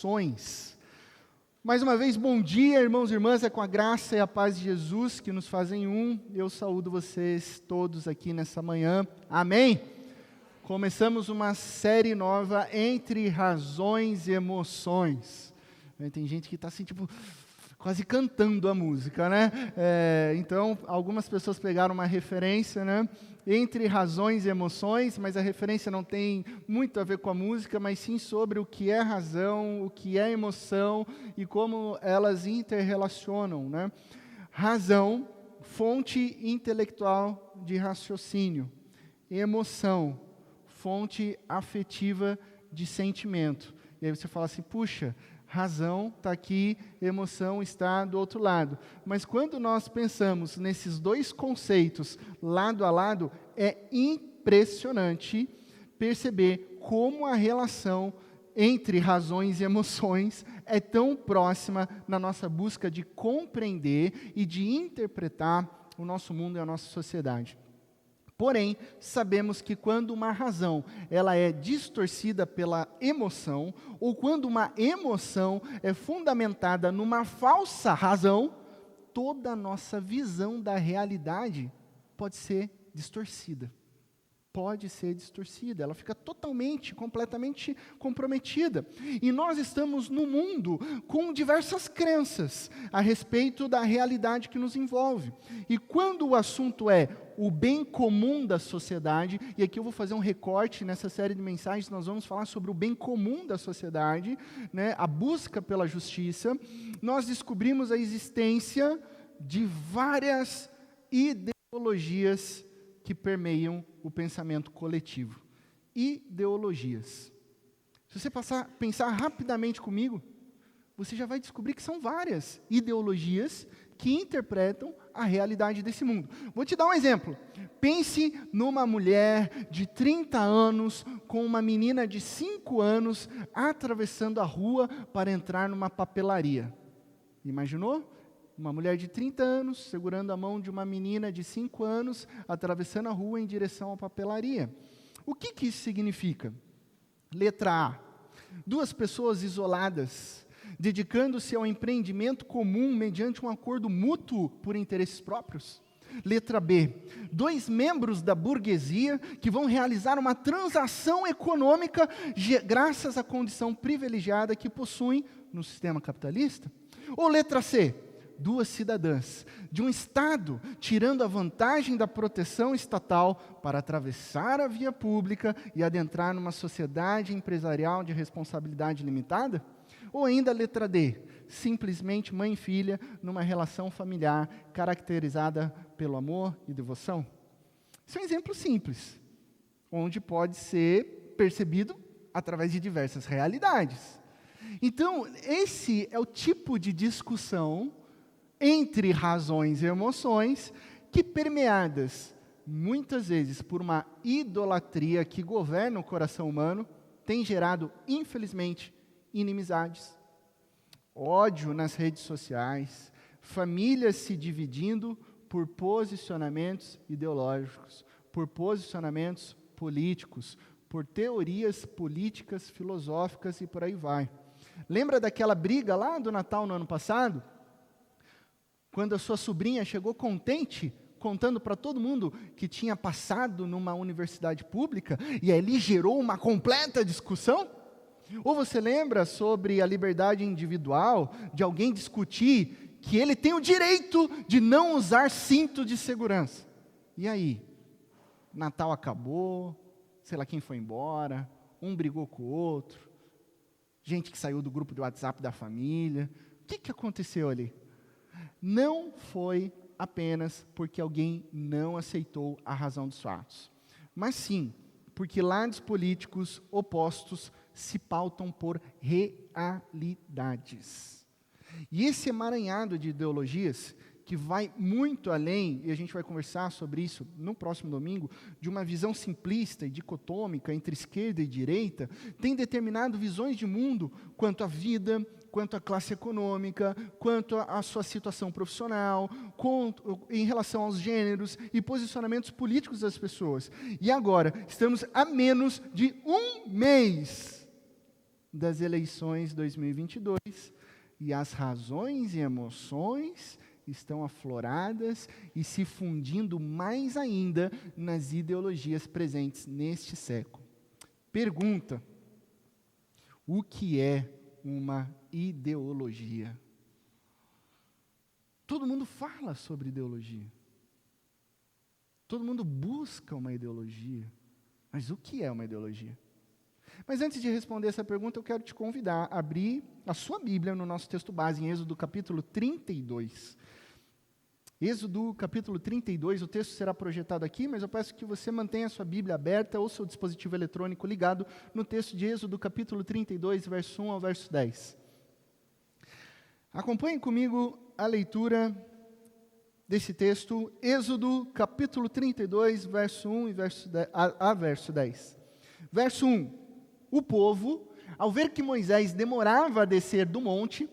emoções. Mais uma vez, bom dia, irmãos e irmãs, é com a graça e a paz de Jesus que nos fazem um. Eu saúdo vocês todos aqui nessa manhã. Amém? Começamos uma série nova entre razões e emoções. Tem gente que está assim, tipo, quase cantando a música, né? Então, algumas pessoas pegaram uma referência, né? Entre razões e emoções, mas a referência não tem muito a ver com a música, mas sim sobre o que é razão, o que é emoção e como elas interrelacionam, né? Razão, fonte intelectual de raciocínio. Emoção, fonte afetiva de sentimento. E aí você fala assim, puxa, razão está aqui, emoção está do outro lado. Mas quando nós pensamos nesses dois conceitos lado a lado, é impressionante perceber como a relação entre razões e emoções é tão próxima na nossa busca de compreender e de interpretar o nosso mundo e a nossa sociedade. Porém, sabemos que quando uma razão ela é distorcida pela emoção, ou quando uma emoção é fundamentada numa falsa razão, toda a nossa visão da realidade pode ser distorcida. Pode ser distorcida, ela fica totalmente, completamente comprometida. E nós estamos no mundo com diversas crenças a respeito da realidade que nos envolve. E quando o assunto é o bem comum da sociedade, e aqui eu vou fazer um recorte nessa série de mensagens, nós vamos falar sobre o bem comum da sociedade, né, a busca pela justiça, nós descobrimos a existência de várias ideologias que permeiam o pensamento coletivo. Ideologias. Se você pensar rapidamente comigo, você já vai descobrir que são várias ideologias que interpretam a realidade desse mundo. Vou te dar um exemplo. Pense numa mulher de 30 anos com uma menina de 5 anos atravessando a rua para entrar numa papelaria. Imaginou? Uma mulher de 30 anos, segurando a mão de uma menina de 5 anos, atravessando a rua em direção à papelaria. O que isso significa? Letra A. Duas pessoas isoladas, dedicando-se ao empreendimento comum mediante um acordo mútuo por interesses próprios. Letra B. Dois membros da burguesia que vão realizar uma transação econômica graças à condição privilegiada que possuem no sistema capitalista. Ou letra C. Duas cidadãs de um estado tirando a vantagem da proteção estatal para atravessar a via pública e adentrar numa sociedade empresarial de responsabilidade limitada? Ou ainda a letra D, simplesmente mãe e filha numa relação familiar caracterizada pelo amor e devoção? Isso é um exemplo simples, onde pode ser percebido através de diversas realidades. Então, esse é o tipo de discussão entre razões e emoções, que permeadas, muitas vezes, por uma idolatria que governa o coração humano, tem gerado, infelizmente, inimizades, ódio nas redes sociais, famílias se dividindo por posicionamentos ideológicos, por posicionamentos políticos, por teorias políticas, filosóficas e por aí vai. Lembra daquela briga lá do Natal no ano passado? Quando a sua sobrinha chegou contente, contando para todo mundo que tinha passado numa universidade pública, e ali gerou uma completa discussão? Ou você lembra sobre a liberdade individual, de alguém discutir que ele tem o direito de não usar cinto de segurança? E aí? Natal acabou, sei lá quem foi embora, um brigou com o outro, gente que saiu do grupo do WhatsApp da família. O que aconteceu ali? Não foi apenas porque alguém não aceitou a razão dos fatos, mas sim porque lados políticos opostos se pautam por realidades. E esse emaranhado de ideologias, que vai muito além, e a gente vai conversar sobre isso no próximo domingo, de uma visão simplista e dicotômica entre esquerda e direita, tem determinado visões de mundo quanto à vida, quanto à classe econômica, quanto à sua situação profissional, em relação aos gêneros e posicionamentos políticos das pessoas. E agora, estamos a menos de um mês das eleições 2022 e as razões e emoções estão afloradas e se fundindo mais ainda nas ideologias presentes neste século. Pergunta: o que é uma ideologia? Todo mundo fala sobre ideologia. Todo mundo busca uma ideologia. Mas o que é uma ideologia? Mas antes de responder essa pergunta, eu quero te convidar a abrir a sua Bíblia no nosso texto base, em Êxodo capítulo 32. Êxodo capítulo 32, o texto será projetado aqui, mas eu peço que você mantenha a sua Bíblia aberta ou seu dispositivo eletrônico ligado no texto de Êxodo capítulo 32, verso 1 ao verso 10. Acompanhem comigo a leitura desse texto, Êxodo capítulo 32, verso 1 e verso 10. Verso 1, o povo, ao ver que Moisés demorava a descer do monte,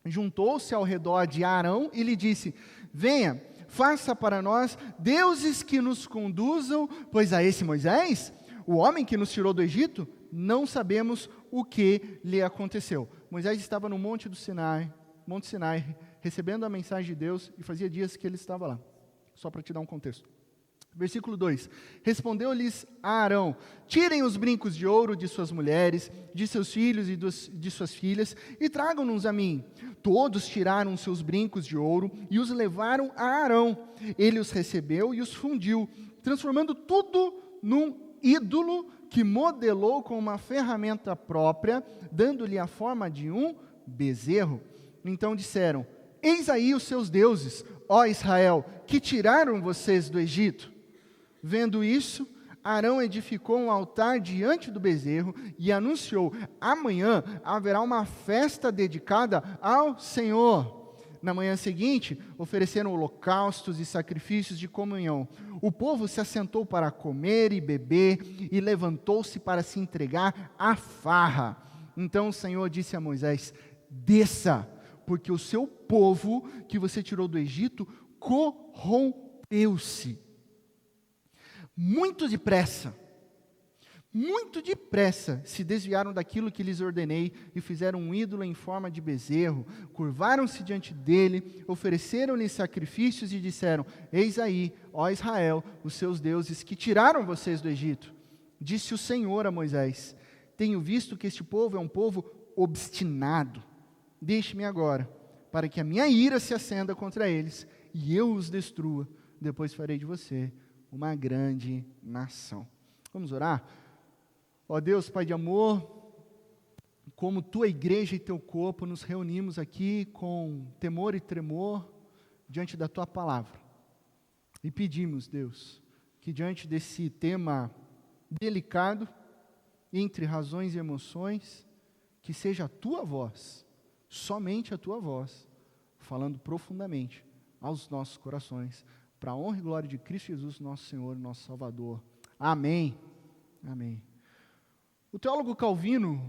juntou-se ao redor de Arão e lhe disse: venha, faça para nós deuses que nos conduzam, pois a esse Moisés, o homem que nos tirou do Egito, não sabemos o que lhe aconteceu. Moisés estava no Monte Sinai, recebendo a mensagem de Deus, e fazia dias que ele estava lá. Só para te dar um contexto. Versículo 2, respondeu-lhes Arão: tirem os brincos de ouro de suas mulheres, de seus filhos e de suas filhas, e tragam-nos a mim. Todos tiraram seus brincos de ouro e os levaram a Arão. Ele os recebeu e os fundiu, transformando tudo num ídolo que modelou com uma ferramenta própria, dando-lhe a forma de um bezerro. Então disseram: eis aí os seus deuses, ó Israel, que tiraram vocês do Egito. Vendo isso, Arão edificou um altar diante do bezerro e anunciou: amanhã haverá uma festa dedicada ao Senhor. Na manhã seguinte, ofereceram holocaustos e sacrifícios de comunhão. O povo se assentou para comer e beber e levantou-se para se entregar à farra. Então o Senhor disse a Moisés: desça, porque o seu povo que você tirou do Egito corrompeu-se. Muito depressa se desviaram daquilo que lhes ordenei e fizeram um ídolo em forma de bezerro, curvaram-se diante dele, ofereceram-lhe sacrifícios e disseram: eis aí, ó Israel, os seus deuses que tiraram vocês do Egito. Disse o Senhor a Moisés: tenho visto que este povo é um povo obstinado. Deixe-me agora, para que a minha ira se acenda contra eles e eu os destrua. Depois farei de você uma grande nação. Vamos orar? Ó Deus, Pai de amor, como tua igreja e teu corpo, nos reunimos aqui com temor e tremor diante da tua palavra. E pedimos, Deus, que diante desse tema delicado, entre razões e emoções, que seja a tua voz, somente a tua voz, falando profundamente aos nossos corações, para a honra e glória de Cristo Jesus, nosso Senhor e nosso Salvador. Amém. Amém. O teólogo Calvino,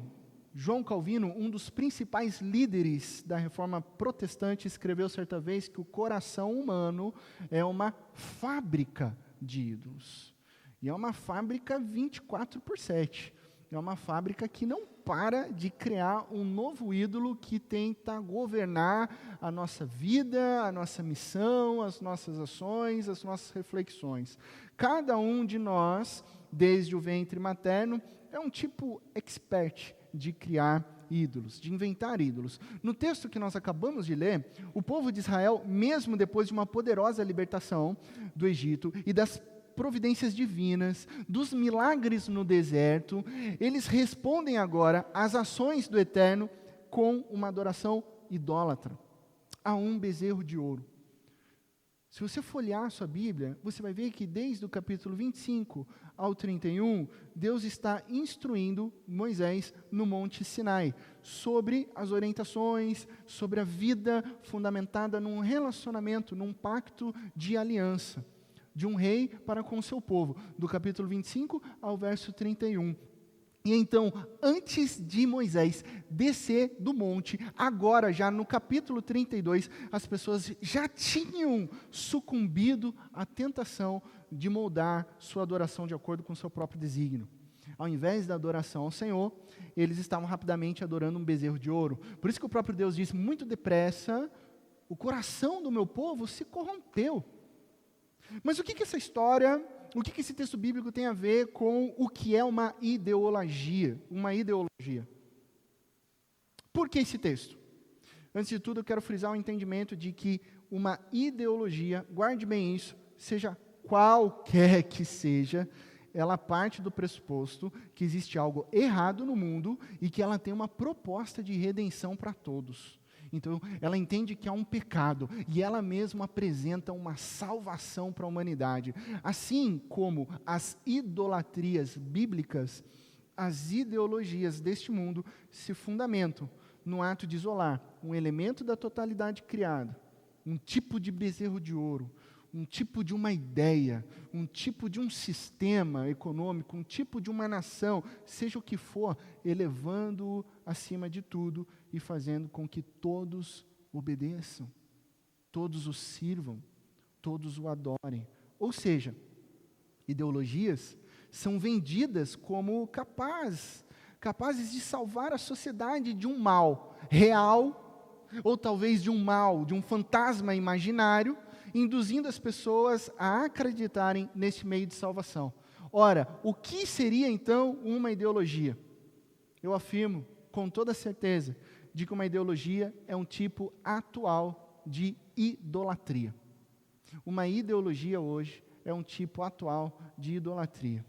João Calvino, um dos principais líderes da reforma protestante, escreveu certa vez que o coração humano é uma fábrica de ídolos. E é uma fábrica 24/7. É uma fábrica que não para de criar um novo ídolo que tenta governar a nossa vida, a nossa missão, as nossas ações, as nossas reflexões. Cada um de nós, desde o ventre materno, é um tipo expert de criar ídolos, de inventar ídolos. No texto que nós acabamos de ler, o povo de Israel, mesmo depois de uma poderosa libertação do Egito e das providências divinas, dos milagres no deserto, eles respondem agora às ações do Eterno com uma adoração idólatra a um bezerro de ouro. Se você folhear a sua Bíblia, você vai ver que desde o capítulo 25 ao 31, Deus está instruindo Moisés no Monte Sinai sobre as orientações, sobre a vida fundamentada num relacionamento, num pacto de aliança de um rei para com o seu povo, do capítulo 25 ao verso 31. E então, antes de Moisés descer do monte, agora já no capítulo 32, as pessoas já tinham sucumbido à tentação de moldar sua adoração de acordo com o seu próprio desígnio. Ao invés da adoração ao Senhor, eles estavam rapidamente adorando um bezerro de ouro. Por isso que o próprio Deus disse, muito depressa, o coração do meu povo se corrompeu. Mas o que essa história, o que esse texto bíblico tem a ver com o que é uma ideologia? Uma ideologia. Por que esse texto? Antes de tudo, eu quero frisar o entendimento de que uma ideologia, guarde bem isso, seja qualquer que seja, ela parte do pressuposto que existe algo errado no mundo e que ela tem uma proposta de redenção para todos. Então, ela entende que há um pecado e ela mesma apresenta uma salvação para a humanidade. Assim como as idolatrias bíblicas, as ideologias deste mundo se fundamentam no ato de isolar um elemento da totalidade criada, um tipo de bezerro de ouro, um tipo de uma ideia, um tipo de um sistema econômico, um tipo de uma nação, seja o que for, elevando-o acima de tudo e fazendo com que todos obedeçam, todos o sirvam, todos o adorem. Ou seja, ideologias são vendidas como capazes de salvar a sociedade de um mal real, ou talvez de um mal, de um fantasma imaginário, induzindo as pessoas a acreditarem nesse meio de salvação. Ora, o que seria então uma ideologia? Eu afirmo com toda certeza de que uma ideologia é um tipo atual de idolatria. Uma ideologia hoje é um tipo atual de idolatria.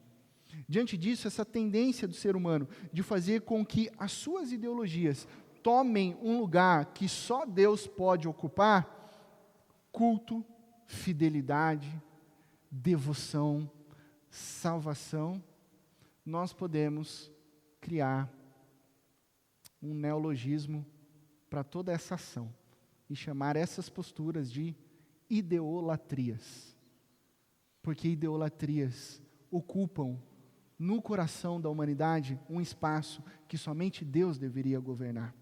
Diante disso, essa tendência do ser humano de fazer com que as suas ideologias tomem um lugar que só Deus pode ocupar, culto, fidelidade, devoção, salvação, nós podemos criar um neologismo para toda essa ação e chamar essas posturas de ideolatrias. Porque ideolatrias ocupam no coração da humanidade um espaço que somente Deus deveria governar.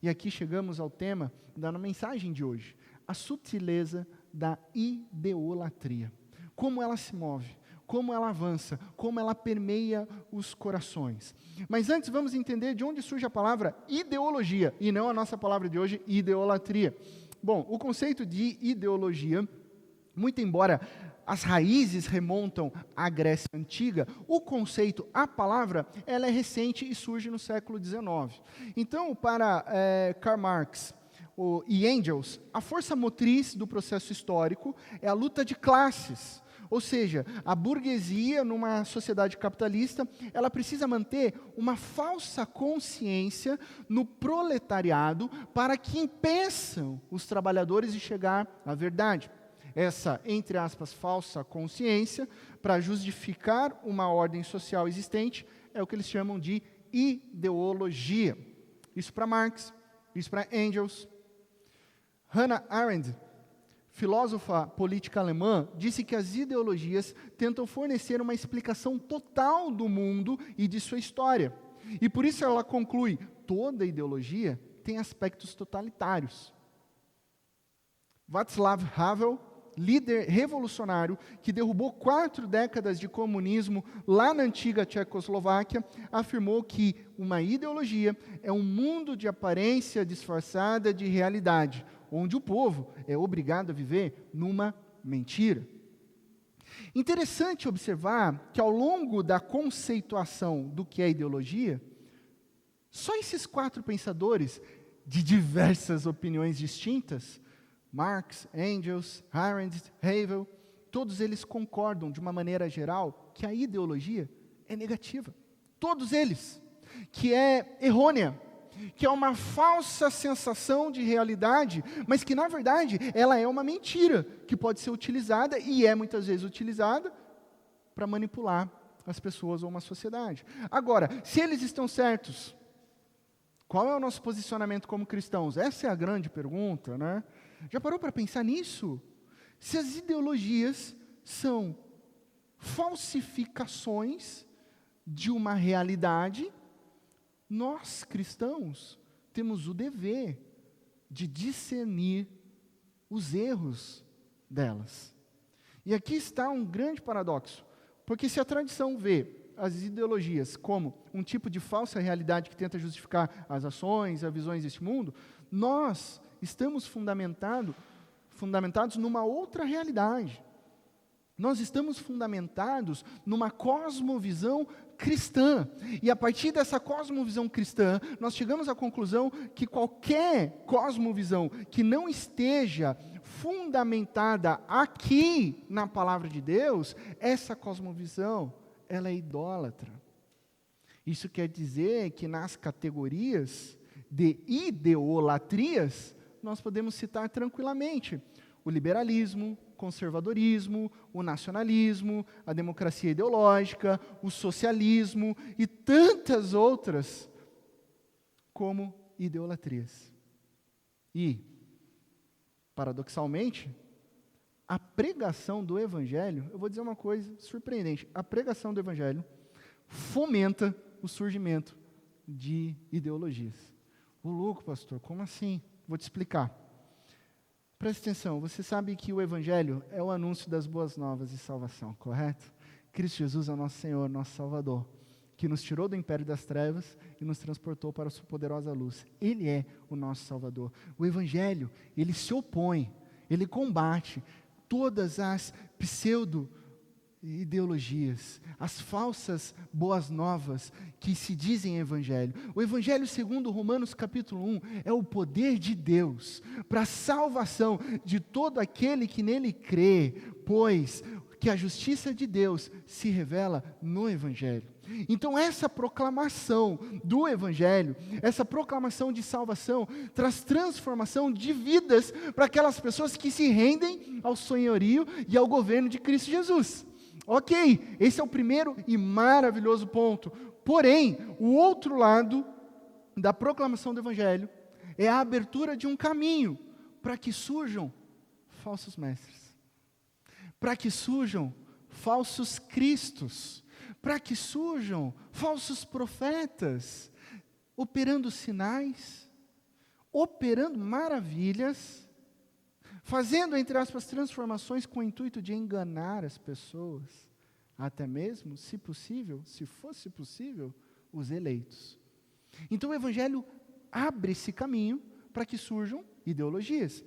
E aqui chegamos ao tema da mensagem de hoje, a sutileza da ideolatria. Como ela se move, como ela avança, como ela permeia os corações. Mas antes vamos entender de onde surge a palavra ideologia, e não a nossa palavra de hoje, ideolatria. Bom, o conceito de ideologia, muito embora as raízes remontam à Grécia Antiga, o conceito, a palavra, ela é recente e surge no século XIX. Então, para Karl Marx e Engels, a força motriz do processo histórico é a luta de classes. Ou seja, a burguesia, numa sociedade capitalista, ela precisa manter uma falsa consciência no proletariado para que impeçam os trabalhadores de chegar à verdade. Essa, entre aspas, falsa consciência, para justificar uma ordem social existente, é o que eles chamam de ideologia. Isso para Marx, isso para Engels. Hannah Arendt, filósofa política alemã, disse que as ideologias tentam fornecer uma explicação total do mundo e de sua história. E por isso ela conclui, toda ideologia tem aspectos totalitários. Václav Havel, líder revolucionário que derrubou 4 décadas de comunismo lá na antiga Tchecoslováquia, afirmou que uma ideologia é um mundo de aparência disfarçada de realidade, onde o povo é obrigado a viver numa mentira. Interessante observar que ao longo da conceituação do que é ideologia, só esses 4 pensadores, de diversas opiniões distintas, Marx, Engels, Arendt, Havel, todos eles concordam de uma maneira geral que a ideologia é negativa. Todos eles. Que é errônea, que é uma falsa sensação de realidade, mas que na verdade ela é uma mentira, que pode ser utilizada e é muitas vezes utilizada para manipular as pessoas ou uma sociedade. Agora, se eles estão certos, qual é o nosso posicionamento como cristãos? Essa é a grande pergunta, né? Já parou para pensar nisso? Se as ideologias são falsificações de uma realidade, nós, cristãos, temos o dever de discernir os erros delas. E aqui está um grande paradoxo, porque se a tradição vê as ideologias como um tipo de falsa realidade que tenta justificar as ações, as visões deste mundo, nós estamos fundamentados numa outra realidade. Nós estamos fundamentados numa cosmovisão cristã. E a partir dessa cosmovisão cristã, nós chegamos à conclusão que qualquer cosmovisão que não esteja fundamentada aqui na palavra de Deus, essa cosmovisão, ela é idólatra. Isso quer dizer que nas categorias de ideolatrias, nós podemos citar tranquilamente o liberalismo, conservadorismo, o nacionalismo, a democracia ideológica, o socialismo e tantas outras como idolatrias. E, paradoxalmente, a pregação do Evangelho, eu vou dizer uma coisa surpreendente, a pregação do Evangelho fomenta o surgimento de ideologias. Ô louco, pastor, como assim? Vou te explicar. Preste atenção, você sabe que o Evangelho é o anúncio das boas novas de salvação, correto? Cristo Jesus é o nosso Senhor, nosso Salvador, que nos tirou do império das trevas e nos transportou para a sua poderosa luz. Ele é o nosso Salvador. O Evangelho, ele se opõe, ele combate todas as pseudo-ideologias, as falsas boas novas que se dizem Evangelho. O Evangelho, segundo Romanos capítulo 1, é o poder de Deus para a salvação de todo aquele que nele crê, pois que a justiça de Deus se revela no Evangelho. Então essa proclamação do Evangelho, essa proclamação de salvação, traz transformação de vidas para aquelas pessoas que se rendem ao senhorio e ao governo de Cristo Jesus. Ok, esse é o primeiro e maravilhoso ponto. Porém, o outro lado da proclamação do Evangelho é a abertura de um caminho para que surjam falsos mestres, para que surjam falsos cristos, para que surjam falsos profetas, operando sinais, operando maravilhas, fazendo, entre aspas, transformações com o intuito de enganar as pessoas, até mesmo, se possível, se fosse possível, os eleitos. Então o Evangelho abre esse caminho para que surjam ideologias.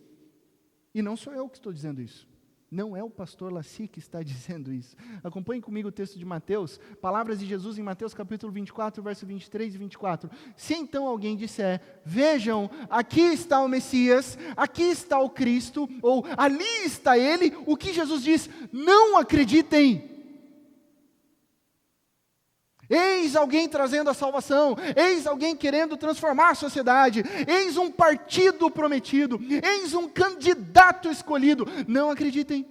E não sou eu que estou dizendo isso. Não é o pastor Laci que está dizendo isso. Acompanhe comigo o texto de Mateus, palavras de Jesus em Mateus capítulo 24, verso 23 e 24. Se então alguém disser, vejam, aqui está o Messias, aqui está o Cristo, ou ali está ele, o que Jesus diz? Não acreditem. Eis alguém trazendo a salvação, eis alguém querendo transformar a sociedade, eis um partido prometido, eis um candidato escolhido. Não acreditem,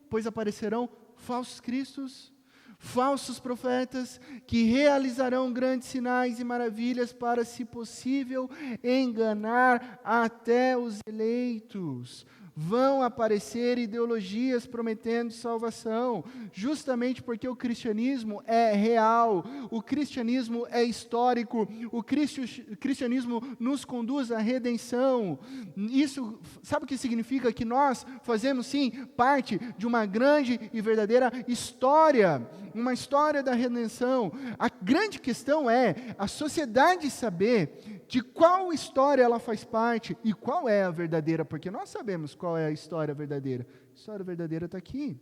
pois aparecerão falsos cristos, falsos profetas, que realizarão grandes sinais e maravilhas para, se possível, enganar até os eleitos. Vão aparecer ideologias prometendo salvação, justamente porque o cristianismo é real, o cristianismo é histórico, o cristianismo nos conduz à redenção. Isso, sabe o que significa? Que nós fazemos sim parte de uma grande e verdadeira história, uma história da redenção. A grande questão é a sociedade saber de qual história ela faz parte e qual é a verdadeira, porque nós sabemos qual é a história verdadeira. A história verdadeira está aqui.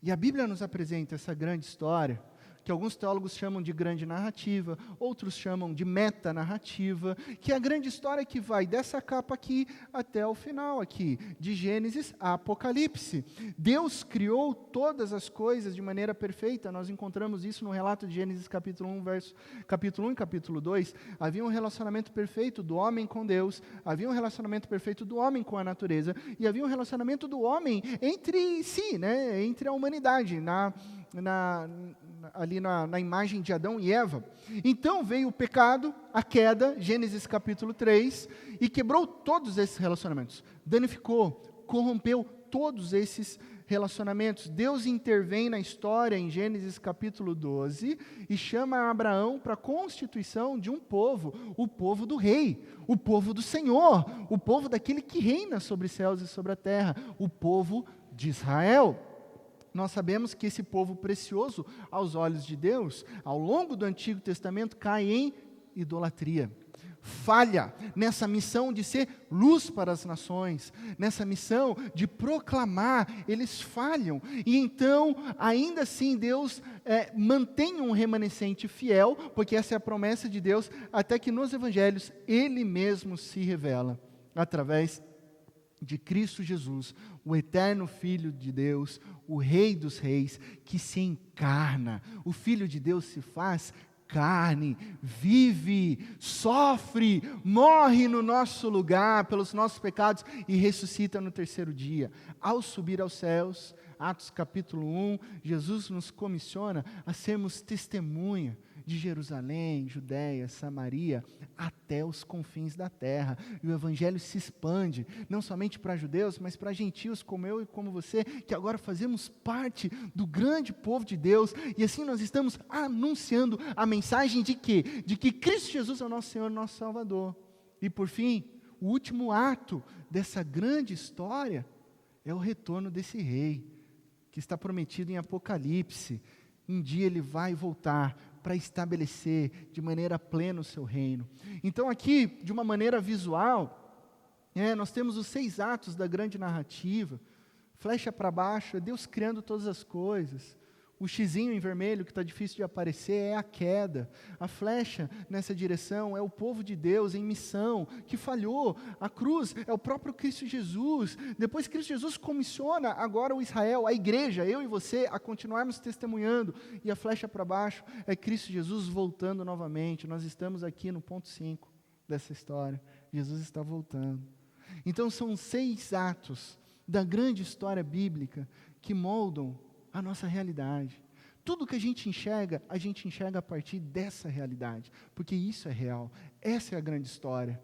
E a Bíblia nos apresenta essa grande história, que alguns teólogos chamam de grande narrativa, outros chamam de metanarrativa, que é a grande história que vai dessa capa aqui até o final aqui, de Gênesis a Apocalipse. Deus criou todas as coisas de maneira perfeita, nós encontramos isso no relato de Gênesis capítulo 1 e capítulo 2, havia um relacionamento perfeito do homem com Deus, havia um relacionamento perfeito do homem com a natureza, e havia um relacionamento do homem entre si, né, entre a humanidade, ali na imagem de Adão e Eva. Então veio o pecado, a queda, Gênesis capítulo 3, e quebrou todos esses relacionamentos, danificou, corrompeu todos esses relacionamentos. Deus intervém na história em Gênesis capítulo 12 e chama Abraão para a constituição de um povo, o povo do rei, o povo do Senhor, o povo daquele que reina sobre os céus e sobre a terra, o povo de Israel. nós sabemos que esse povo precioso aos olhos de Deus, ao longo do Antigo Testamento, cai em idolatria. Falha nessa missão de ser luz para as nações, nessa missão de proclamar, eles falham. E então, ainda assim, Deus mantém um remanescente fiel, porque essa é a promessa de Deus, até que nos evangelhos Ele mesmo se revela, através de Cristo Jesus, o eterno Filho de Deus, o Rei dos Reis, que se encarna. O Filho de Deus se faz carne, vive, sofre, morre no nosso lugar pelos nossos pecados e ressuscita no terceiro dia. Ao subir aos céus, Atos capítulo 1, Jesus nos comissiona a sermos testemunha de Jerusalém, Judéia, Samaria, até os confins da terra. E o Evangelho se expande, não somente para judeus, mas para gentios como eu e como você, que agora fazemos parte do grande povo de Deus, e assim nós estamos anunciando a mensagem de quê? De que Cristo Jesus é o nosso Senhor, nosso Salvador. E por fim, o último ato dessa grande história é o retorno desse rei, que está prometido em Apocalipse. Um dia ele vai voltar para estabelecer de maneira plena o seu reino. Então aqui, de uma maneira visual, nós temos os 6 atos da grande narrativa. Flecha para baixo, é Deus criando todas as coisas. O xizinho em vermelho, que está difícil de aparecer, é a queda. A flecha nessa direção é o povo de Deus em missão, que falhou. A cruz é o próprio Cristo Jesus. Depois Cristo Jesus comissiona agora o Israel, a igreja, eu e você, a continuarmos testemunhando. E a flecha para baixo é Cristo Jesus voltando novamente. Nós estamos aqui no ponto 5 dessa história. Jesus está voltando. Então são 6 atos da grande história bíblica que moldam a nossa realidade. Tudo que a gente enxerga a partir dessa realidade, porque isso é real, essa é a grande história.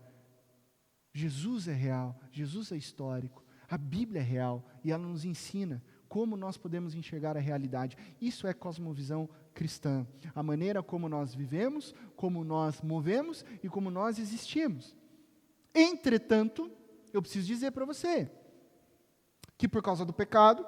Jesus é real, Jesus é histórico, a Bíblia é real, e ela nos ensina como nós podemos enxergar a realidade. Isso é cosmovisão cristã, a maneira como nós vivemos, como nós movemos e como nós existimos. Entretanto, eu preciso dizer para você, que por causa do pecado,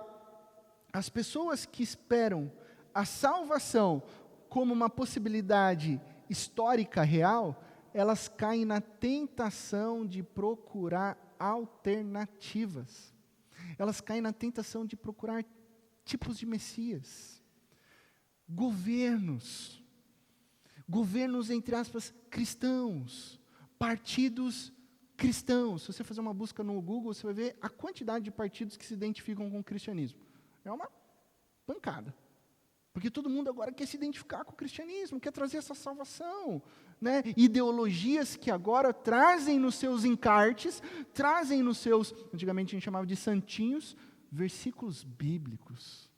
as pessoas que esperam a salvação como uma possibilidade histórica real, elas caem na tentação de procurar alternativas. Elas caem na tentação de procurar tipos de Messias. Governos, entre aspas, cristãos, partidos cristãos. Se você fazer uma busca no Google, você vai ver a quantidade de partidos que se identificam com o cristianismo. É uma pancada. Porque todo mundo agora quer se identificar com o cristianismo, quer trazer essa salvação. Né? Ideologias que agora trazem nos seus encartes, trazem nos seus, antigamente a gente chamava de santinhos, versículos bíblicos.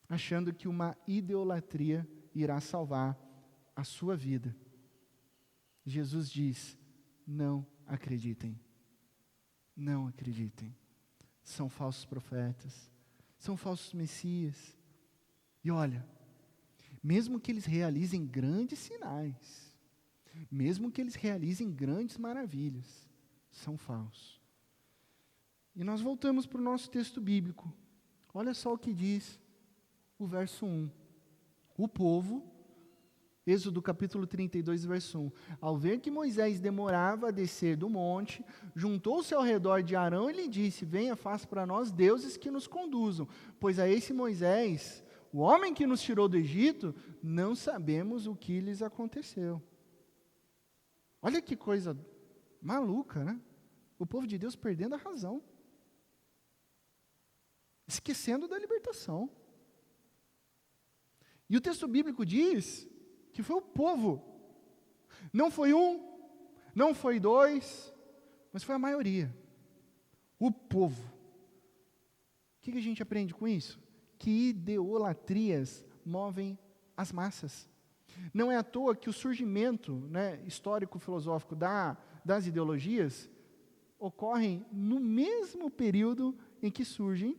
Achando que uma idolatria irá salvar a sua vida. Jesus diz, não acreditem. Não acreditem. São falsos profetas, são falsos messias. E olha, mesmo que eles realizem grandes sinais, mesmo que eles realizem grandes maravilhas, são falsos. E nós voltamos para o nosso texto bíblico. Olha só o que diz o verso 1. O povo, Êxodo capítulo 32, verso 1. Ao ver que Moisés demorava a descer do monte, juntou-se ao redor de Arão e lhe disse, venha, faça para nós deuses que nos conduzam, pois a esse Moisés, o homem que nos tirou do Egito, não sabemos o que lhes aconteceu. Olha que coisa maluca, né? O povo de Deus perdendo a razão. Esquecendo da libertação. E o texto bíblico diz que foi o povo. Não foi um, não foi 2, mas foi a maioria. O povo. O que a gente aprende com isso? Que idolatrias movem as massas. Não é à toa que o surgimento histórico-filosófico das ideologias ocorrem no mesmo período em que surge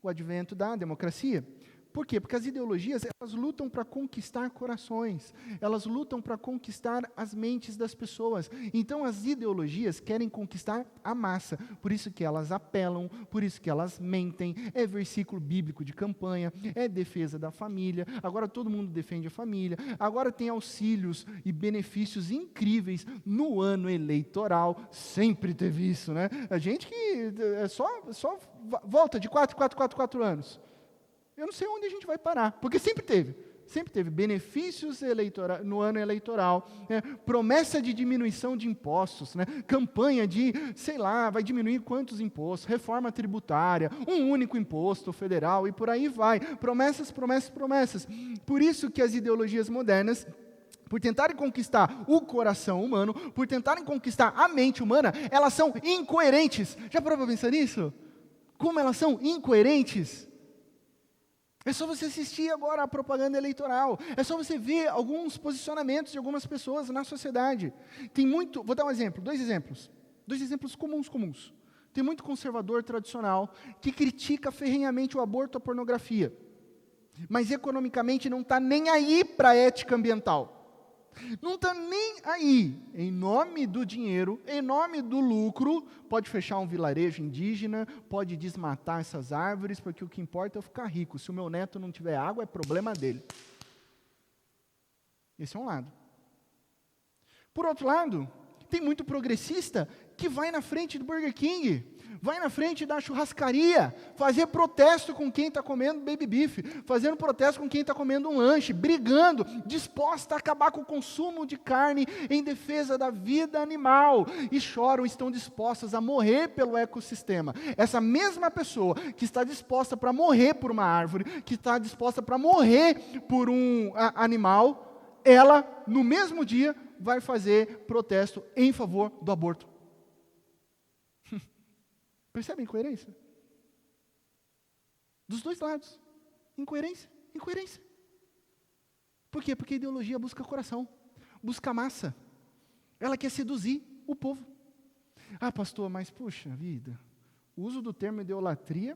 o advento da democracia. Por quê? Porque as ideologias, elas lutam para conquistar corações, elas lutam para conquistar as mentes das pessoas. Então as ideologias querem conquistar a massa, por isso que elas apelam, por isso que elas mentem, é versículo bíblico de campanha, é defesa da família, agora todo mundo defende a família, agora tem auxílios e benefícios incríveis no ano eleitoral, sempre teve isso, né? A gente que só volta de 4 anos. Eu não sei onde a gente vai parar, porque sempre teve benefícios no ano eleitoral, né? Promessa de diminuição de impostos, né? Campanha de, vai diminuir quantos impostos, reforma tributária, um único imposto federal e por aí vai, promessas. Por isso que as ideologias modernas, por tentarem conquistar o coração humano, por tentarem conquistar a mente humana, elas são incoerentes. Já parou para pensar nisso? Como elas são incoerentes? É só você assistir agora a propaganda eleitoral. É só você ver alguns posicionamentos de algumas pessoas na sociedade. Vou dar um exemplo, dois exemplos comuns. Tem muito conservador tradicional que critica ferrenhamente o aborto, a pornografia, mas economicamente não está nem aí para a ética ambiental. Não está nem aí, em nome do dinheiro, em nome do lucro, pode fechar um vilarejo indígena, pode desmatar essas árvores, porque o que importa é eu ficar rico. Se o meu neto não tiver água, é problema dele. Esse é um lado. Por outro lado, tem muito progressista que vai na frente do Burger King, vai na frente da churrascaria, fazer protesto com quem está comendo baby beef, fazendo protesto com quem está comendo um lanche, brigando, disposta a acabar com o consumo de carne em defesa da vida animal, e estão dispostas a morrer pelo ecossistema. Essa mesma pessoa que está disposta para morrer por uma árvore, que está disposta para morrer por um animal, ela, no mesmo dia, vai fazer protesto em favor do aborto. Percebe a incoerência? Dos dois lados. Incoerência. Por quê? Porque a ideologia busca coração, busca massa. Ela quer seduzir o povo. Ah, pastor, mas puxa vida, o uso do termo idolatria,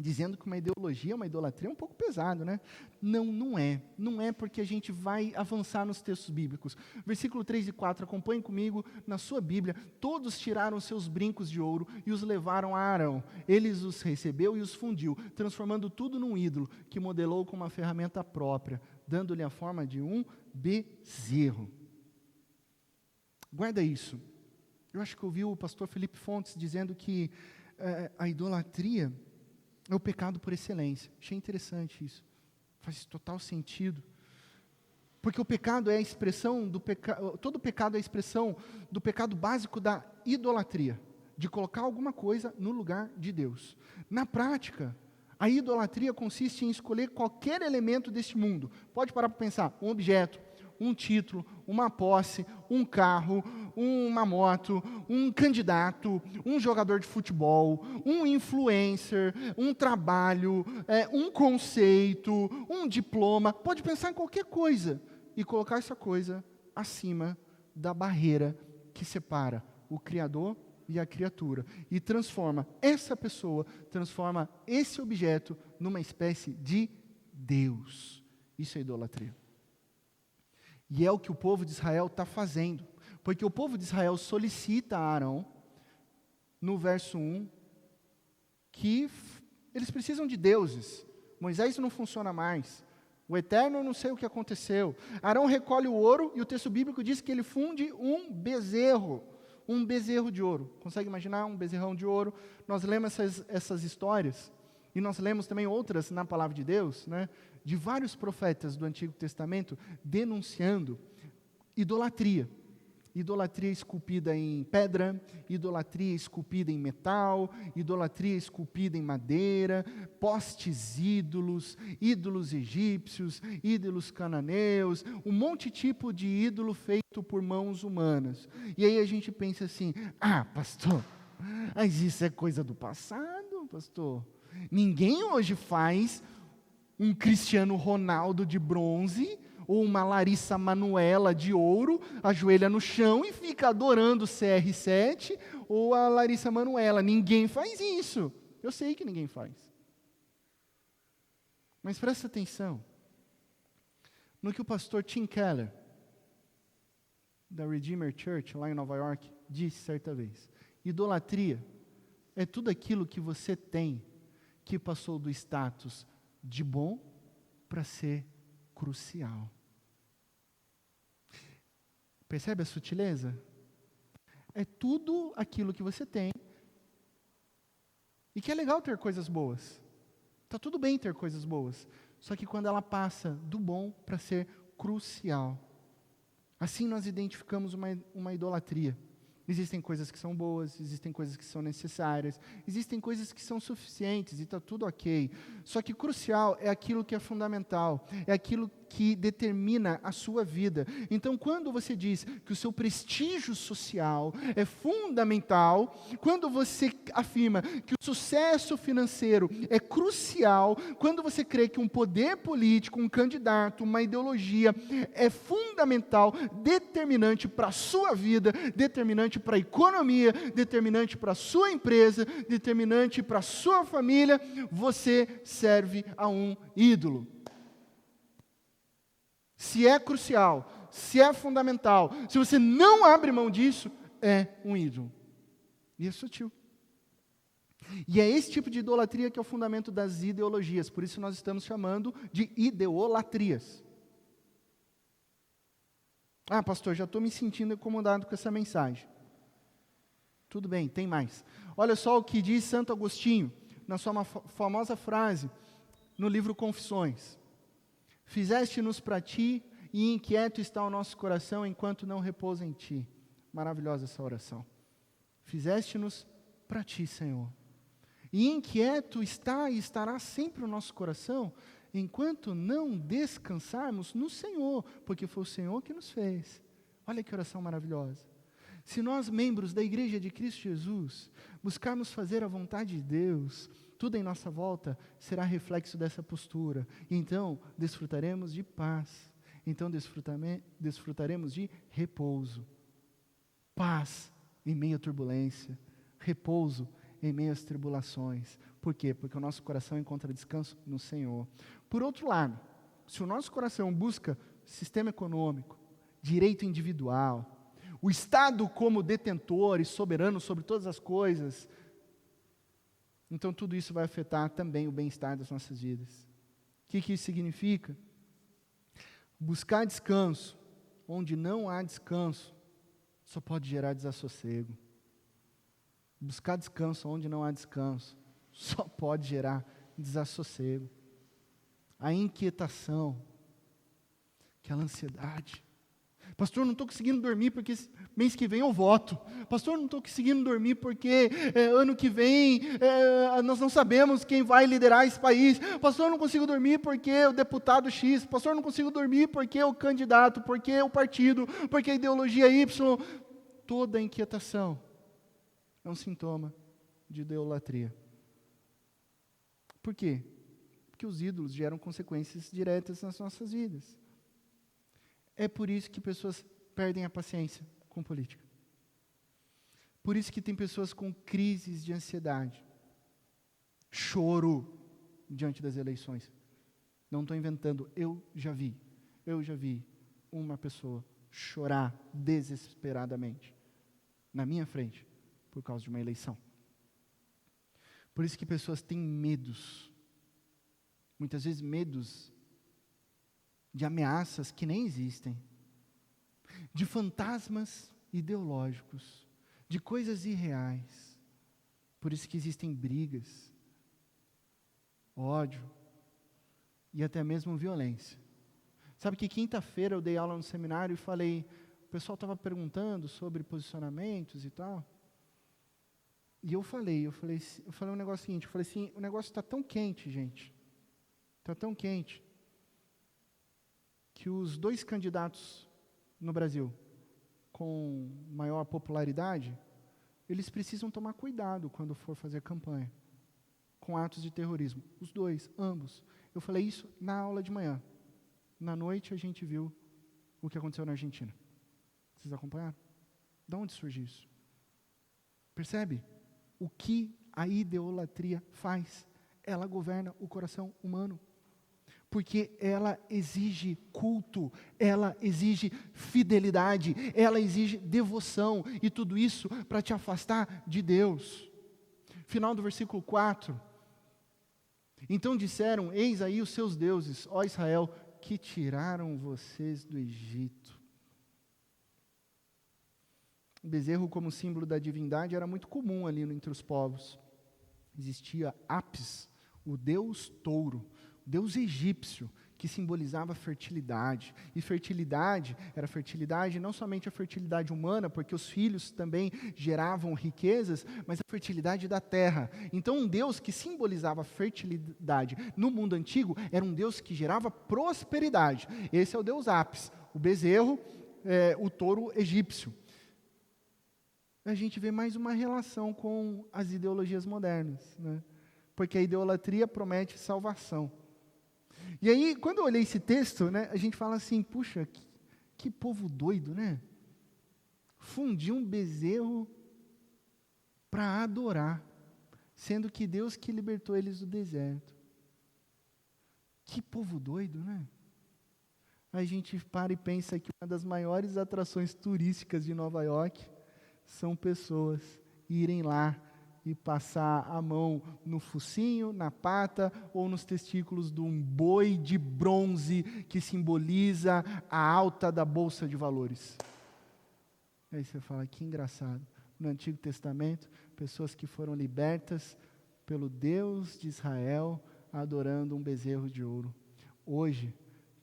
dizendo que uma ideologia, uma idolatria é um pouco pesado, né? Não é. Não é, porque a gente vai avançar nos textos bíblicos. Versículo 3 e 4, acompanhe comigo na sua Bíblia. Todos tiraram seus brincos de ouro e os levaram a Arão. Ele os recebeu e os fundiu, transformando tudo num ídolo, que modelou com uma ferramenta própria, dando-lhe a forma de um bezerro. Guarda isso. Eu acho que ouvi o pastor Felipe Fontes dizendo que a idolatria é o pecado por excelência. Achei interessante isso. Faz total sentido. Porque o pecado é a expressão do pecado, todo pecado é a expressão do pecado básico da idolatria, de colocar alguma coisa no lugar de Deus. Na prática, a idolatria consiste em escolher qualquer elemento deste mundo. Pode parar para pensar, um objeto, um título, uma posse, um carro, uma moto, um candidato, um jogador de futebol, um influencer, um trabalho, um conceito, um diploma. Pode pensar em qualquer coisa e colocar essa coisa acima da barreira que separa o Criador e a criatura. E transforma esse objeto numa espécie de Deus. Isso é idolatria. E é o que o povo de Israel está fazendo. Porque o povo de Israel solicita a Arão, no verso 1, que eles precisam de deuses. Moisés não funciona mais. O Eterno, eu não sei o que aconteceu. Arão recolhe o ouro, e o texto bíblico diz que ele funde um bezerro de ouro. Consegue imaginar um bezerrão de ouro? Nós lemos essas histórias, e nós lemos também outras na Palavra de Deus, né? De vários profetas do Antigo Testamento denunciando idolatria. Idolatria esculpida em pedra, idolatria esculpida em metal, idolatria esculpida em madeira, postes ídolos egípcios, ídolos cananeus, um monte de tipo de ídolo feito por mãos humanas. E aí a gente pensa assim, pastor, mas isso é coisa do passado, pastor. Ninguém hoje faz um Cristiano Ronaldo de bronze, ou uma Larissa Manoela de ouro, ajoelha no chão e fica adorando o CR7, ou a Larissa Manoela. Ninguém faz isso. Eu sei que ninguém faz. Mas presta atenção no que o pastor Tim Keller, da Redeemer Church, lá em Nova York, disse certa vez. Idolatria é tudo aquilo que você tem que passou do status de bom para ser crucial. Percebe a sutileza? É tudo aquilo que você tem e que é legal ter coisas boas. Está tudo bem ter coisas boas. Só que quando ela passa do bom para ser crucial. Assim nós identificamos uma idolatria. Existem coisas que são boas, existem coisas que são necessárias, existem coisas que são suficientes e está tudo ok. Só que crucial é aquilo que é fundamental, é aquilo que determina a sua vida. Então, quando você diz que o seu prestígio social é fundamental, quando você afirma que o sucesso financeiro é crucial, quando você crê que um poder político, um candidato, uma ideologia é fundamental, determinante para a sua vida, determinante para a economia, determinante para a sua empresa, determinante para a sua família, você serve a um ídolo. Se é crucial, se é fundamental, se você não abre mão disso, é um ídolo. E é sutil. E é esse tipo de idolatria que é o fundamento das ideologias. Por isso nós estamos chamando de ideolatrias. Ah, pastor, já estou me sentindo incomodado com essa mensagem. Tudo bem, tem mais. Olha só o que diz Santo Agostinho, na sua famosa frase, no livro Confissões. Fizeste-nos para ti, e inquieto está o nosso coração, enquanto não repousa em ti. Maravilhosa essa oração. Fizeste-nos para ti, Senhor. E inquieto está e estará sempre o nosso coração, enquanto não descansarmos no Senhor, porque foi o Senhor que nos fez. Olha que oração maravilhosa. Se nós, membros da Igreja de Cristo Jesus, buscarmos fazer a vontade de Deus, tudo em nossa volta será reflexo dessa postura. Então, desfrutaremos de paz. Então, desfrutaremos de repouso. Paz em meio à turbulência. Repouso em meio às tribulações. Por quê? Porque o nosso coração encontra descanso no Senhor. Por outro lado, se o nosso coração busca sistema econômico, direito individual, o Estado como detentor e soberano sobre todas as coisas, então tudo isso vai afetar também o bem-estar das nossas vidas. O que isso significa? Buscar descanso onde não há descanso só pode gerar desassossego. Buscar descanso onde não há descanso só pode gerar desassossego. A inquietação, aquela ansiedade. Pastor, não estou conseguindo dormir porque mês que vem eu voto. Pastor, não estou conseguindo dormir porque ano que vem nós não sabemos quem vai liderar esse país. Pastor, não consigo dormir porque o deputado X. Pastor, não consigo dormir porque o candidato, porque o partido, porque a ideologia Y. Toda a inquietação é um sintoma de idolatria. Por quê? Porque os ídolos geram consequências diretas nas nossas vidas. É por isso que pessoas perdem a paciência com política. Por isso que tem pessoas com crises de ansiedade. Choro diante das eleições. Não estou inventando, eu já vi uma pessoa chorar desesperadamente na minha frente por causa de uma eleição. Por isso que pessoas têm medos. Muitas vezes medos de ameaças que nem existem, de fantasmas ideológicos, de coisas irreais. Por isso que existem brigas, ódio e até mesmo violência. Sabe que quinta-feira eu dei aula no seminário e falei, o pessoal estava perguntando sobre posicionamentos e tal. E eu falei um negócio seguinte, eu falei assim, o negócio está tão quente, gente, está tão quente, que os dois candidatos no Brasil com maior popularidade, eles precisam tomar cuidado quando for fazer campanha com atos de terrorismo. Os dois, ambos. Eu falei isso na aula de manhã. Na noite a gente viu o que aconteceu na Argentina. Vocês acompanharam? De onde surgiu isso? Percebe? O que a idolatria faz? Ela governa o coração humano. Porque ela exige culto, ela exige fidelidade, ela exige devoção, e tudo isso para te afastar de Deus. Final do versículo 4. Então disseram: eis aí os seus deuses, ó Israel, que tiraram vocês do Egito. O bezerro como símbolo da divindade era muito comum ali entre os povos. Existia Apis, o deus touro, o deus egípcio, que simbolizava fertilidade. E fertilidade era fertilidade, não somente a fertilidade humana, porque os filhos também geravam riquezas, mas a fertilidade da terra. Então um Deus que simbolizava fertilidade no mundo antigo era um Deus que gerava prosperidade. Esse é o deus Apis, o bezerro, o touro egípcio. A gente vê mais uma relação com as ideologias modernas, né? Porque a idolatria promete salvação. E aí, quando eu olhei esse texto, né, a gente fala assim: puxa, que povo doido, né? Fundir um bezerro para adorar, sendo que Deus que libertou eles do deserto. Que povo doido, né? A gente para e pensa que uma das maiores atrações turísticas de Nova York são pessoas irem lá e passar a mão no focinho, na pata ou nos testículos de um boi de bronze que simboliza a alta da bolsa de valores. Aí você fala: que engraçado. No Antigo Testamento, pessoas que foram libertas pelo Deus de Israel adorando um bezerro de ouro. Hoje,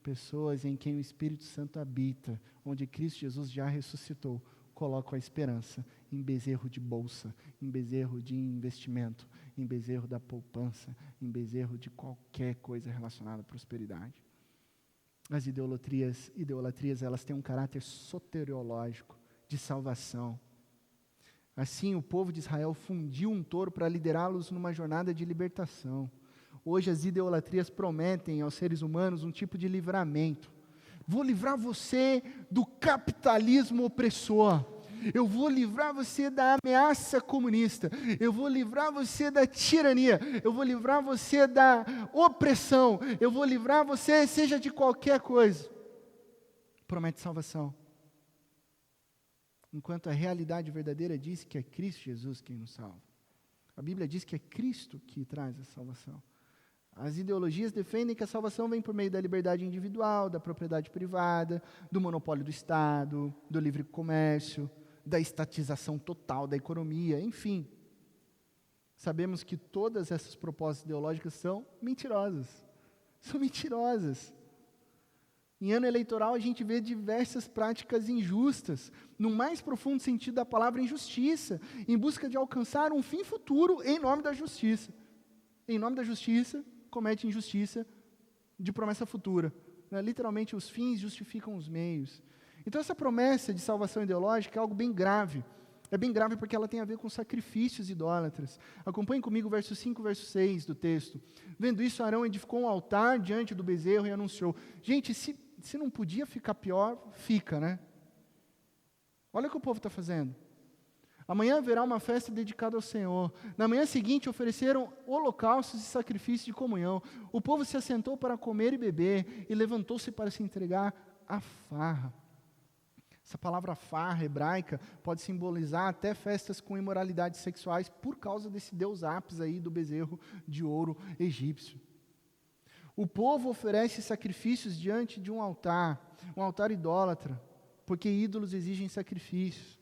pessoas em quem o Espírito Santo habita, onde Cristo Jesus já ressuscitou, colocam a esperança em bezerro de bolsa, em bezerro de investimento, em bezerro da poupança, em bezerro de qualquer coisa relacionada à prosperidade. As idolatrias, elas têm um caráter soteriológico, de salvação. Assim, o povo de Israel fundiu um touro para liderá-los numa jornada de libertação. Hoje, as idolatrias prometem aos seres humanos um tipo de livramento. Vou livrar você do capitalismo opressor. Eu vou livrar você da ameaça comunista. Eu vou livrar você da tirania. Eu vou livrar você da opressão. Eu vou livrar você, seja de qualquer coisa. Promete salvação. Enquanto a realidade verdadeira diz que é Cristo Jesus quem nos salva. A Bíblia diz que é Cristo que traz a salvação. As ideologias defendem que a salvação vem por meio da liberdade individual, da propriedade privada, do monopólio do Estado, do livre comércio, da estatização total da economia, enfim. Sabemos que todas essas propostas ideológicas são mentirosas. São mentirosas. Em ano eleitoral a gente vê diversas práticas injustas, no mais profundo sentido da palavra injustiça, em busca de alcançar um fim futuro em nome da justiça. Em nome da justiça, comete injustiça de promessa futura. Né? Literalmente, os fins justificam os meios. Então, essa promessa de salvação ideológica é algo bem grave. É bem grave porque ela tem a ver com sacrifícios idólatras. Acompanhe comigo o verso 5 e verso 6 do texto. Vendo isso, Arão edificou um altar diante do bezerro e anunciou. Gente, se não podia ficar pior, fica, né? Olha o que o povo está fazendo. Amanhã haverá uma festa dedicada ao Senhor. Na manhã seguinte ofereceram holocaustos e sacrifícios de comunhão. O povo se assentou para comer e beber e levantou-se para se entregar à farra. Essa palavra farra hebraica pode simbolizar até festas com imoralidades sexuais por causa desse deus Apis aí do bezerro de ouro egípcio. O povo oferece sacrifícios diante de um altar idólatra, porque ídolos exigem sacrifícios.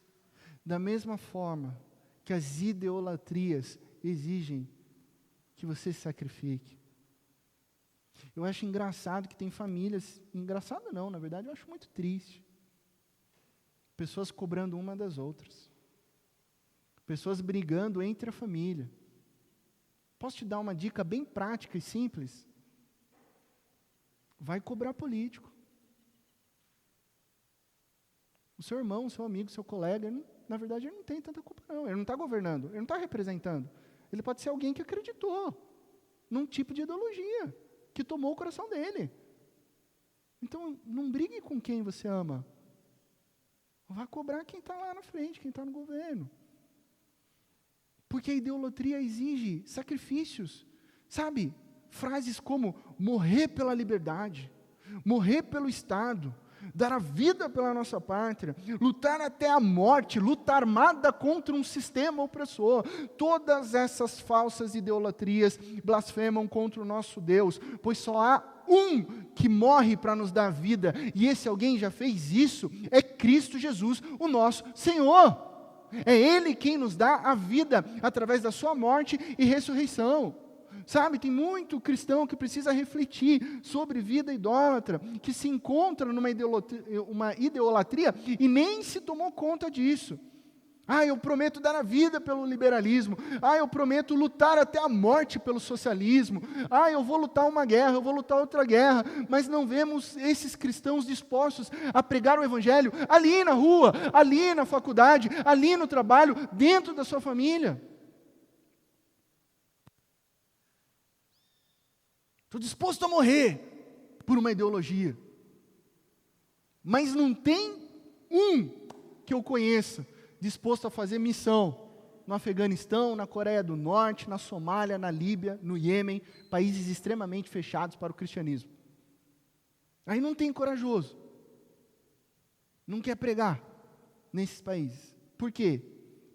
Da mesma forma que as idolatrias exigem que você se sacrifique. Eu acho engraçado que tem famílias, engraçado não, na verdade eu acho muito triste. Pessoas cobrando uma das outras. Pessoas brigando entre a família. Posso te dar uma dica bem prática e simples? Vai cobrar político. O seu irmão, o seu amigo, o seu colega, na verdade, ele não tem tanta culpa, não. Ele não está governando, ele não está representando. Ele pode ser alguém que acreditou num tipo de ideologia, que tomou o coração dele. Então, não brigue com quem você ama. Vá cobrar quem está lá na frente, quem está no governo. Porque a idolatria exige sacrifícios. Sabe, frases como morrer pela liberdade, morrer pelo Estado, dar a vida pela nossa pátria, lutar até a morte, luta armada contra um sistema opressor. Todas essas falsas idolatrias blasfemam contra o nosso Deus, pois só há um que morre para nos dar vida, e esse alguém já fez isso, é Cristo Jesus, o nosso Senhor. É Ele quem nos dá a vida, através da sua morte e ressurreição. Sabe, tem muito cristão que precisa refletir sobre vida idólatra, que se encontra numa idolatria e nem se tomou conta disso. Eu prometo dar a vida pelo liberalismo. Eu prometo lutar até a morte pelo socialismo. Eu vou lutar uma guerra, eu vou lutar outra guerra. Mas não vemos esses cristãos dispostos a pregar o evangelho ali na rua, ali na faculdade, ali no trabalho, dentro da sua família. Estou disposto a morrer por uma ideologia. Mas não tem um que eu conheça disposto a fazer missão no Afeganistão, na Coreia do Norte, na Somália, na Líbia, no Iêmen, países extremamente fechados para o cristianismo. Aí não tem corajoso. Não quer pregar nesses países. Por quê?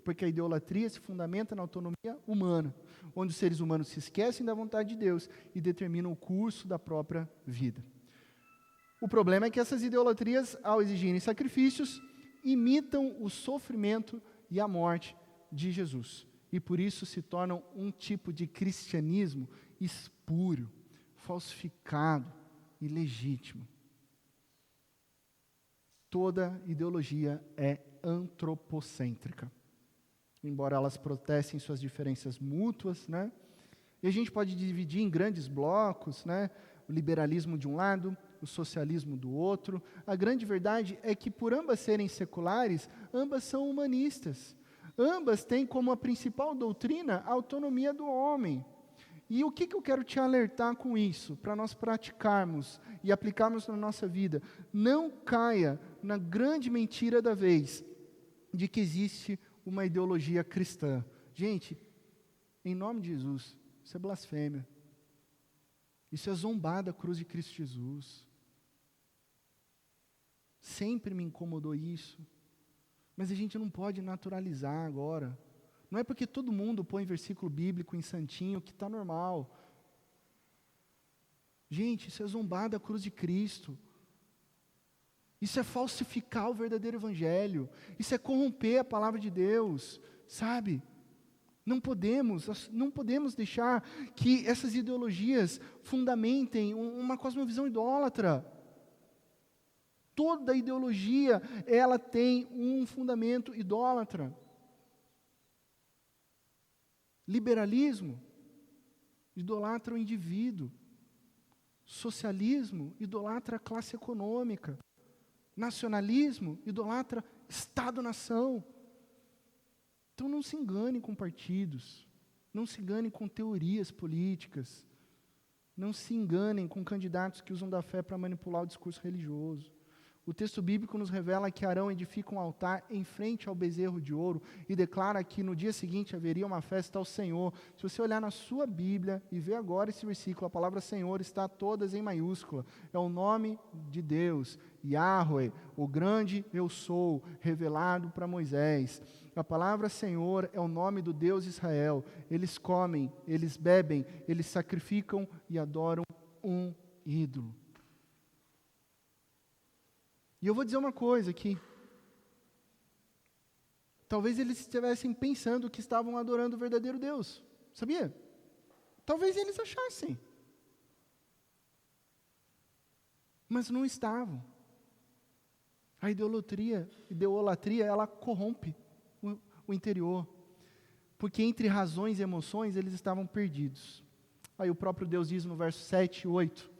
Porque a idolatria se fundamenta na autonomia humana, onde os seres humanos se esquecem da vontade de Deus e determinam o curso da própria vida. O problema é que essas idolatrias, ao exigirem sacrifícios, imitam o sofrimento e a morte de Jesus. E por isso se tornam um tipo de cristianismo espúrio, falsificado, ilegítimo. Toda ideologia é antropocêntrica. Embora elas protestem suas diferenças mútuas, né? E a gente pode dividir em grandes blocos, né? O liberalismo de um lado, o socialismo do outro. A grande verdade é que, por ambas serem seculares, ambas são humanistas. Ambas têm como a principal doutrina a autonomia do homem. E o que eu quero te alertar com isso, para nós praticarmos e aplicarmos na nossa vida? Não caia na grande mentira da vez, de que existe uma ideologia cristã. Gente, em nome de Jesus, isso é blasfêmia. Isso é zombar da cruz de Cristo Jesus. Sempre me incomodou isso. Mas a gente não pode naturalizar agora. Não é porque todo mundo põe versículo bíblico em santinho que está normal. Gente, isso é zombar da cruz de Cristo. Isso é falsificar o verdadeiro evangelho. Isso é corromper a palavra de Deus, sabe? Não podemos deixar que essas ideologias fundamentem uma cosmovisão idólatra. Toda ideologia, ela tem um fundamento idólatra. Liberalismo idolatra o indivíduo. Socialismo idolatra a classe econômica. Nacionalismo idolatra Estado-nação. Então não se engane com partidos, não se engane com teorias políticas, não se enganem com candidatos que usam da fé para manipular o discurso religioso. O texto bíblico nos revela que Arão edifica um altar em frente ao bezerro de ouro e declara que no dia seguinte haveria uma festa ao Senhor. Se você olhar na sua Bíblia e ver agora esse versículo, a palavra Senhor está todas em maiúscula. É o nome de Deus, Yahweh, o grande eu sou, revelado para Moisés. A palavra Senhor é o nome do Deus Israel. Eles comem, eles bebem, eles sacrificam e adoram um ídolo. E eu vou dizer uma coisa aqui. Talvez eles estivessem pensando que estavam adorando o verdadeiro Deus. Sabia? Talvez eles achassem. Mas não estavam. A idolatria, ela corrompe o interior. Porque entre razões e emoções, eles estavam perdidos. Aí o próprio Deus diz no verso 7 e 8.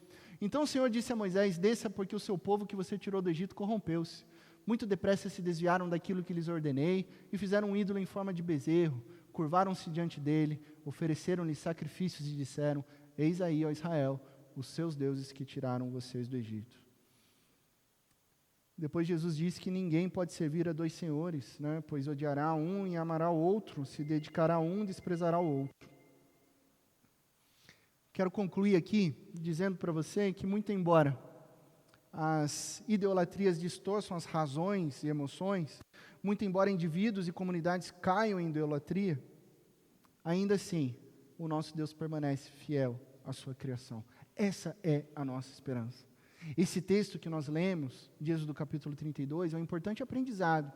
Então o Senhor disse a Moisés, desça porque o seu povo que você tirou do Egito corrompeu-se. Muito depressa se desviaram daquilo que lhes ordenei e fizeram um ídolo em forma de bezerro. Curvaram-se diante dele, ofereceram-lhe sacrifícios e disseram, eis aí, ó Israel, os seus deuses que tiraram vocês do Egito. Depois Jesus disse que ninguém pode servir a dois senhores, né? Pois odiará um e amará o outro, se dedicará a um, desprezará o outro. Quero concluir aqui dizendo para você que, muito embora as idolatrias distorçam as razões e emoções, muito embora indivíduos e comunidades caiam em idolatria, ainda assim, o nosso Deus permanece fiel à sua criação. Essa é a nossa esperança. Esse texto que nós lemos, de Êxodo capítulo 32, é um importante aprendizado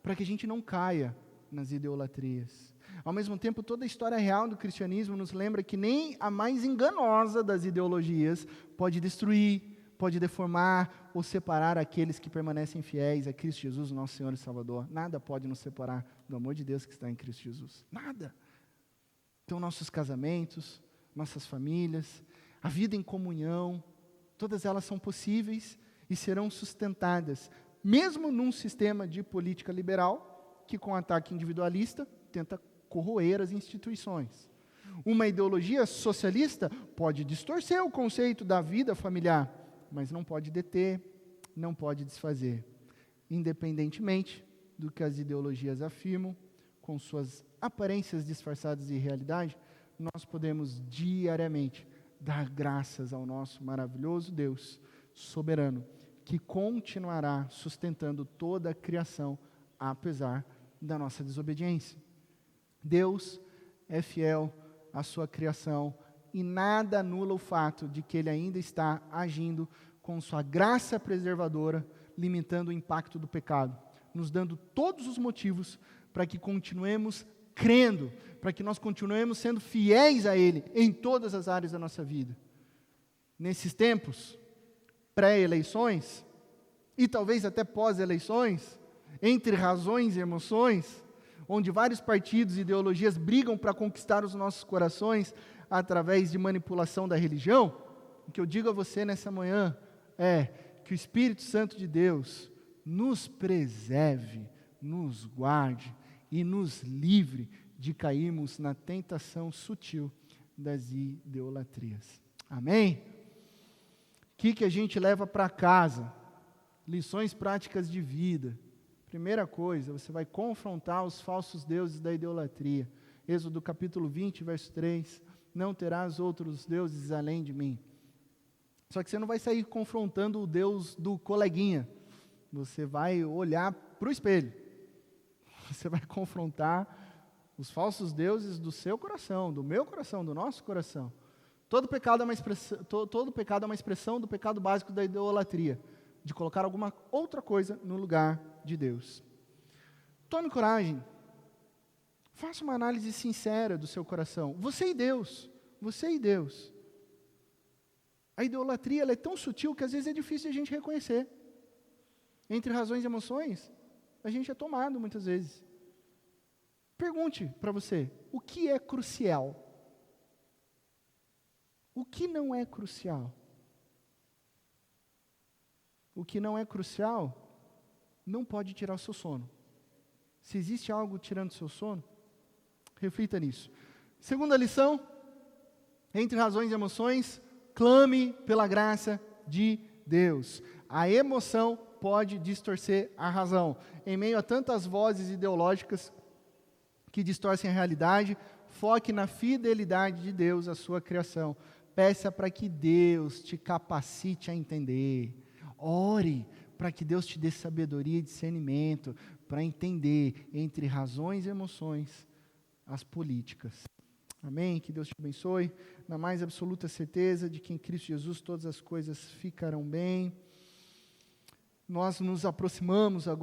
para que a gente não caia nas idolatrias. Ao mesmo tempo, toda a história real do cristianismo nos lembra que nem a mais enganosa das ideologias pode destruir, pode deformar ou separar aqueles que permanecem fiéis a Cristo Jesus, nosso Senhor e Salvador. Nada pode nos separar do amor de Deus que está em Cristo Jesus. Nada. Então, nossos casamentos, nossas famílias, a vida em comunhão, todas elas são possíveis e serão sustentadas, mesmo num sistema de política liberal, que com ataque individualista tenta corroer as instituições. Uma ideologia socialista pode distorcer o conceito da vida familiar, mas não pode deter, não pode desfazer. Independentemente do que as ideologias afirmam, com suas aparências disfarçadas de realidade, nós podemos diariamente dar graças ao nosso maravilhoso Deus soberano, que continuará sustentando toda a criação, apesar da nossa desobediência. Deus é fiel à sua criação e nada anula o fato de que Ele ainda está agindo com sua graça preservadora, limitando o impacto do pecado, nos dando todos os motivos para que continuemos crendo, para que nós continuemos sendo fiéis a Ele em todas as áreas da nossa vida. Nesses tempos, pré-eleições, e talvez até pós-eleições, entre razões e emoções, onde vários partidos e ideologias brigam para conquistar os nossos corações através de manipulação da religião, o que eu digo a você nessa manhã é que o Espírito Santo de Deus nos preserve, nos guarde e nos livre de cairmos na tentação sutil das idolatrias. Amém? O que a gente leva para casa? Lições práticas de vida. Primeira coisa, você vai confrontar os falsos deuses da idolatria. Êxodo capítulo 20, verso 3. Não terás outros deuses além de mim. Só que você não vai sair confrontando o Deus do coleguinha. Você vai olhar para o espelho. Você vai confrontar os falsos deuses do seu coração, do meu coração, do nosso coração. Todo pecado é uma expressão do pecado básico da idolatria, de colocar alguma outra coisa no lugar de Deus. Tome coragem. Faça uma análise sincera do seu coração. Você e Deus. Você e Deus. A idolatria ela é tão sutil que às vezes é difícil de a gente reconhecer. Entre razões e emoções, a gente é tomado muitas vezes. Pergunte para você, o que é crucial? O que não é crucial? O que não é crucial não pode tirar o seu sono. Se existe algo tirando o seu sono, reflita nisso. Segunda lição, entre razões e emoções, clame pela graça de Deus. A emoção pode distorcer a razão. Em meio a tantas vozes ideológicas que distorcem a realidade, foque na fidelidade de Deus à sua criação. Peça para que Deus te capacite a entender. Ore para que Deus te dê sabedoria e discernimento para entender entre razões e emoções as políticas. Amém? Que Deus te abençoe. Na mais absoluta certeza de que em Cristo Jesus todas as coisas ficarão bem. Nós nos aproximamos agora